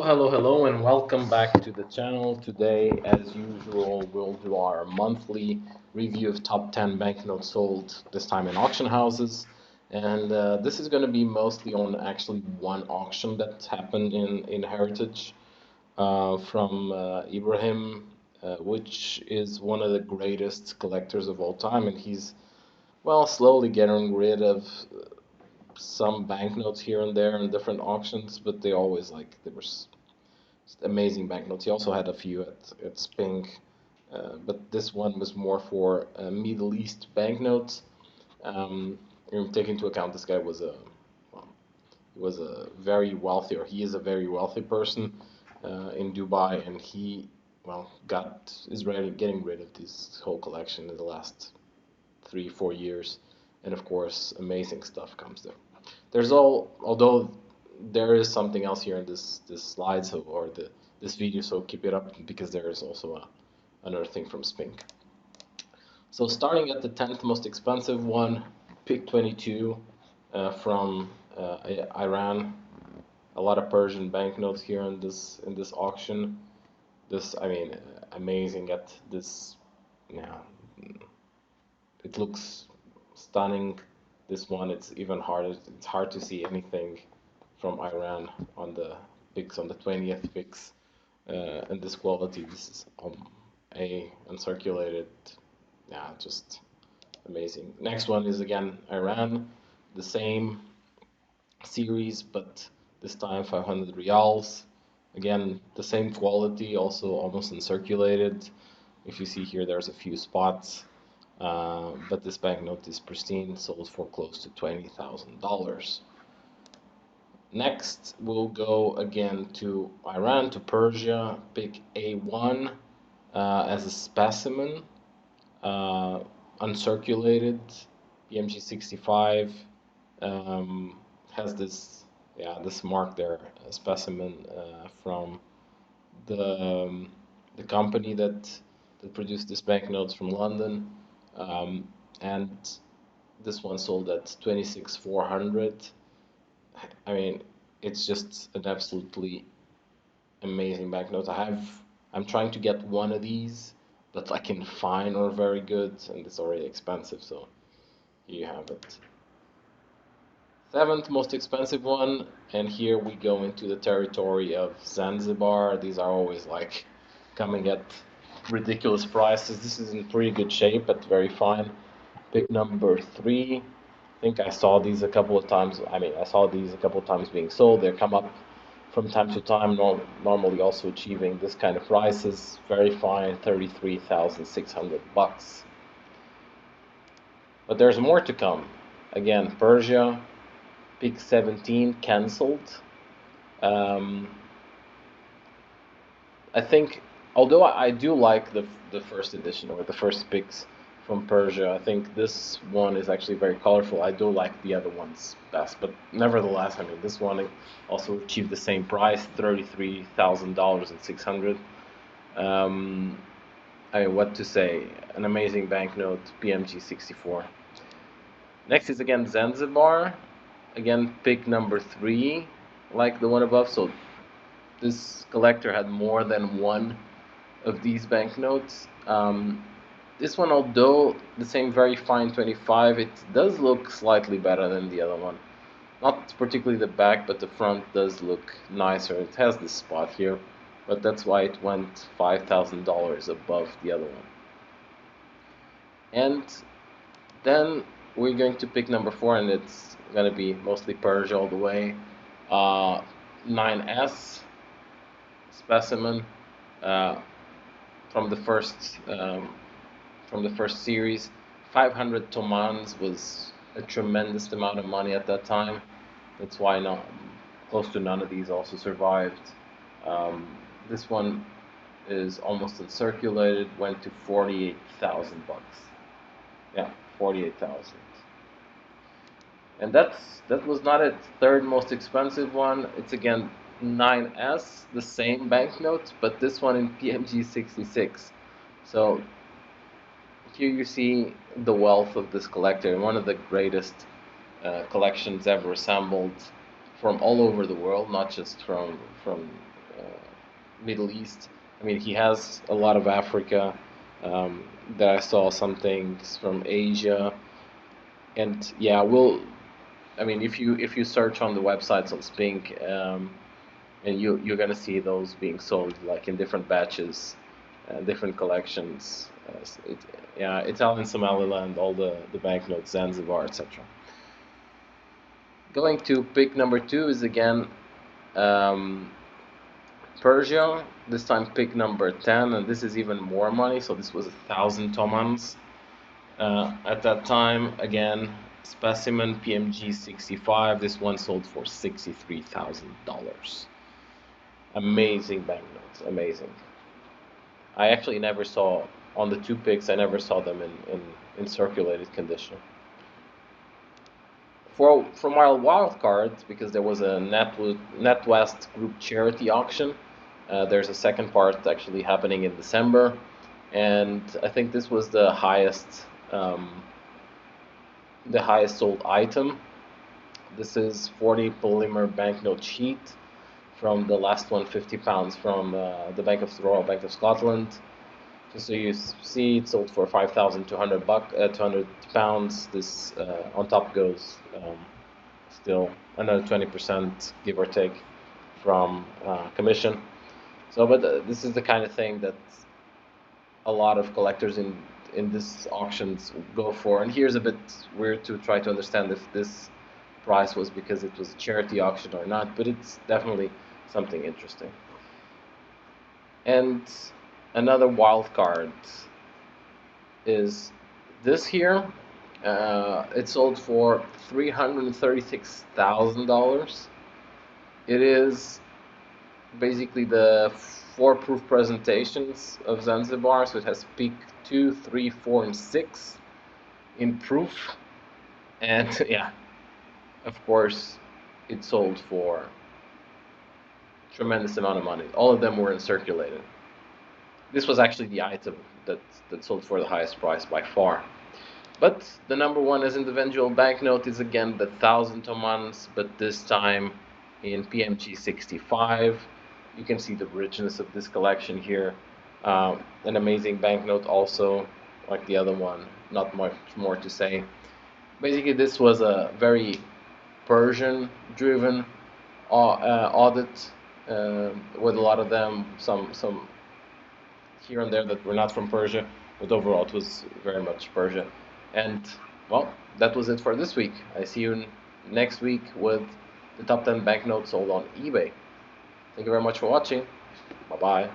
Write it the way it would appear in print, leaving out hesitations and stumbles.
Hello, and welcome back to the channel. Today, as usual, we'll do our monthly review of top 10 banknotes sold, this time in auction houses. And this is going to be mostly on actually one auction that happened in Heritage from Ibrahim, which is one of the greatest collectors of all time. And he's, well, slowly getting rid of some banknotes here and there in different auctions, but they always there were amazing banknotes. He also had a few at Spink, but this one was more for Middle East banknotes. Take into account this guy was well, he was a very wealthy, or he is a very wealthy person in Dubai, and he is ready getting rid of this whole collection in the last 3 4 years, and of course amazing stuff comes there. Although there is something else here in this slide, or this video, so keep it up because there is also another thing from Spink. So starting at the 10th most expensive one, pick 22 from Iran. A lot of Persian banknotes here in this auction. Amazing at this. Yeah, it looks stunning. This one, it's even harder. It's hard to see anything from Iran on the picks, on the 20th picks, and this quality. This is A uncirculated. Yeah, just amazing. Next one is again Iran, the same series, but this time 500 reals. Again, the same quality, also almost uncirculated. If you see here, there's a few spots, but this banknote is pristine, sold for close to $20,000. Next, we'll go again to Iran, to Persia, pick A1 as a specimen, uncirculated, PMG 65, has this mark there, a specimen from the company that produced this banknotes from London, and this one sold at 26,400. I mean, it's just an absolutely amazing banknote. I'm trying to get one of these that I can find are very good, and it's already expensive, so here you have it. 7th most expensive one, and here we go into the territory of Zanzibar. These are always coming at ridiculous prices. This is in pretty good shape, but very fine. Pick number 3. I think I saw these a couple of times. I saw these a couple of times being sold. They come up from time to time, normally also achieving this kind of prices. Very fine, 33,600 bucks. But there's more to come. Again, Persia, pick 17, cancelled. I think, although I do like the first edition, or the first picks from Persia, I think this one is actually very colorful. I do like the other ones best, but nevertheless, this one also achieved the same price, $33,600. What to say? An amazing banknote, PMG 64. Next is again Zanzibar. Again, pick number 3, like the one above. So this collector had more than one of these banknotes. This one, although the same very fine 25, it does look slightly better than the other one. Not particularly the back, but the front does look nicer. It has this spot here, but that's why it went $5,000 above the other one. And then we're going to pick number 4, and it's going to be mostly Persia all the way. 9S specimen from the first series. 500 tomans was a tremendous amount of money at that time. That's why close to none of these also survived. This one is almost uncirculated, went to 48,000 bucks. Yeah, 48,000. And that was not its third most expensive one. It's again 9S, the same banknote, but this one in PMG 66. So here you see the wealth of this collector, one of the greatest collections ever assembled from all over the world, not just from Middle East. I mean, he has a lot of Africa. That I saw some things from Asia, and yeah, I mean, if you search on the websites on Spink, and you're gonna see those being sold like in different batches, different collections. Yeah, Italian Somaliland, all the banknotes, Zanzibar, etc. Going to pick number two is again um, Persia. This time pick number 10, and this is even more money. So this was 1,000 tomans at that time. Again, specimen PMG 65. This one sold for $63,000. Amazing banknotes, amazing. I actually never saw, on the two picks, I never saw them in circulated condition. From our wild cards, because there was a NetWest group charity auction, there's a second part actually happening in December, and I think this was the highest sold item. This is 40 polymer banknote sheet from the last one, 50 pounds from the Royal Bank of Scotland. Just so you see, it sold for 5,200 200 pounds. This on top goes still another 20%, give or take, from commission. So, but this is the kind of thing that a lot of collectors in this auctions go for. And here's a bit weird to try to understand if this price was because it was a charity auction or not, but it's definitely something interesting. And another wild card is this here. It sold for $336,000. It is basically the 4 proof presentations of Zanzibar, so it has peak 2, 3, 4, and 6 in proof. And yeah, of course, it sold for tremendous amount of money. All of them were in circulated. This was actually the item that sold for the highest price by far. But the number one as individual banknote is again the 1,000 tomans, but this time in PMG 65. You can see the richness of this collection here. An amazing banknote also, like the other one, not much more to say. Basically, this was a very Persian-driven audit with a lot of them, some here and there that were not from Persia, but overall it was very much Persia. And well, that was it for this week. I see you next week with the top 10 banknotes sold on eBay. Thank you very much for watching. Bye bye.